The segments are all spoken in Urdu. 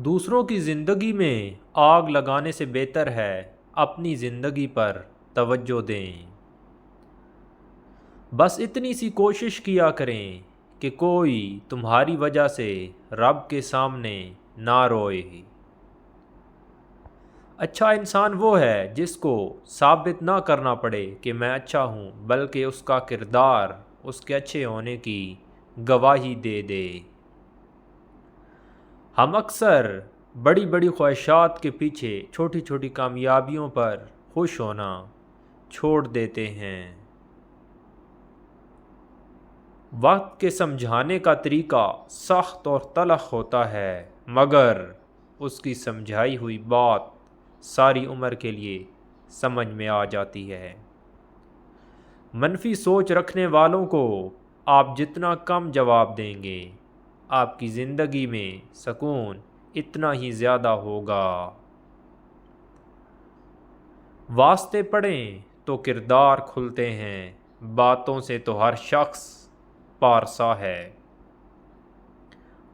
دوسروں کی زندگی میں آگ لگانے سے بہتر ہے اپنی زندگی پر توجہ دیں۔ بس اتنی سی کوشش کیا کریں کہ کوئی تمہاری وجہ سے رب کے سامنے نہ روئے۔ اچھا انسان وہ ہے جس کو ثابت نہ کرنا پڑے کہ میں اچھا ہوں، بلکہ اس کا کردار اس کے اچھے ہونے کی گواہی دے دے۔ ہم اکثر بڑی بڑی خواہشات کے پیچھے چھوٹی چھوٹی کامیابیوں پر خوش ہونا چھوڑ دیتے ہیں۔ وقت کے سمجھانے کا طریقہ سخت اور تلخ ہوتا ہے، مگر اس کی سمجھائی ہوئی بات ساری عمر کے لیے سمجھ میں آ جاتی ہے۔ منفی سوچ رکھنے والوں کو آپ جتنا کم جواب دیں گے، آپ کی زندگی میں سکون اتنا ہی زیادہ ہوگا۔ واسطے پڑھیں تو کردار کھلتے ہیں، باتوں سے تو ہر شخص پارسا ہے۔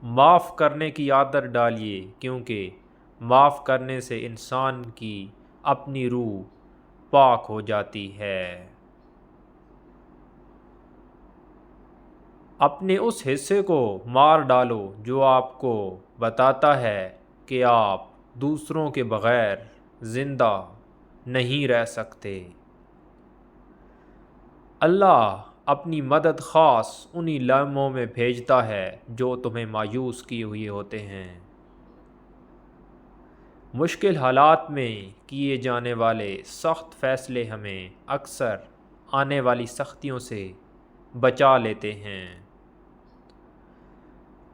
معاف کرنے کی عادت ڈالیے، کیونکہ معاف کرنے سے انسان کی اپنی روح پاک ہو جاتی ہے۔ اپنے اس حصے کو مار ڈالو جو آپ کو بتاتا ہے کہ آپ دوسروں کے بغیر زندہ نہیں رہ سکتے۔ اللہ اپنی مدد خاص انہی لمحوں میں بھیجتا ہے جو تمہیں مایوس کیے ہوئے ہوتے ہیں۔ مشکل حالات میں کیے جانے والے سخت فیصلے ہمیں اکثر آنے والی سختیوں سے بچا لیتے ہیں۔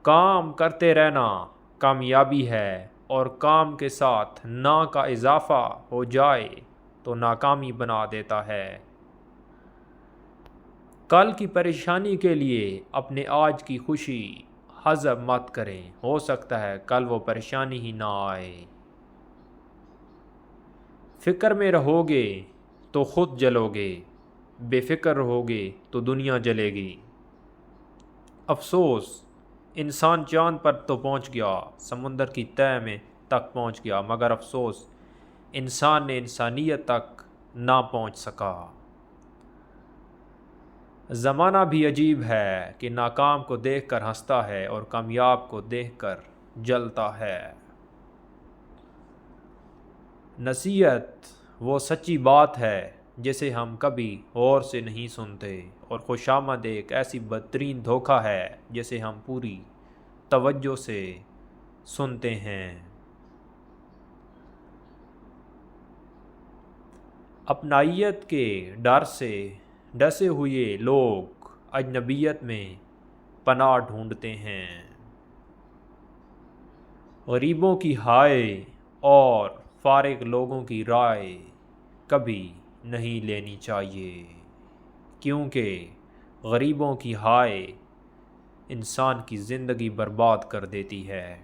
کام کرتے رہنا کامیابی ہے، اور کام کے ساتھ نا کا اضافہ ہو جائے تو ناکامی بنا دیتا ہے۔ کل کی پریشانی کے لیے اپنے آج کی خوشی حذف مت کریں، ہو سکتا ہے کل وہ پریشانی ہی نہ آئے۔ فکر میں رہو گے تو خود جلو گے، بے فکر رہو گے تو دنیا جلے گی۔ افسوس، انسان چاند پر تو پہنچ گیا، سمندر کی تہہ میں تک پہنچ گیا، مگر افسوس انسان نے انسانیت تک نہ پہنچ سکا۔ زمانہ بھی عجیب ہے کہ ناکام کو دیکھ کر ہنستا ہے اور کامیاب کو دیکھ کر جلتا ہے۔ نصیحت وہ سچی بات ہے جسے ہم کبھی غور سے نہیں سنتے، اور خوشامد ایک ایسی بدترین دھوکہ ہے جسے ہم پوری توجہ سے سنتے ہیں۔ اپنائیت کے ڈر سے ڈسے ہوئے لوگ اجنبیت میں پناہ ڈھونڈتے ہیں۔ غریبوں کی ہائے اور فارغ لوگوں کی رائے کبھی نہیں لینی چاہیے، کیونکہ غریبوں کی ہائے انسان کی زندگی برباد کر دیتی ہے۔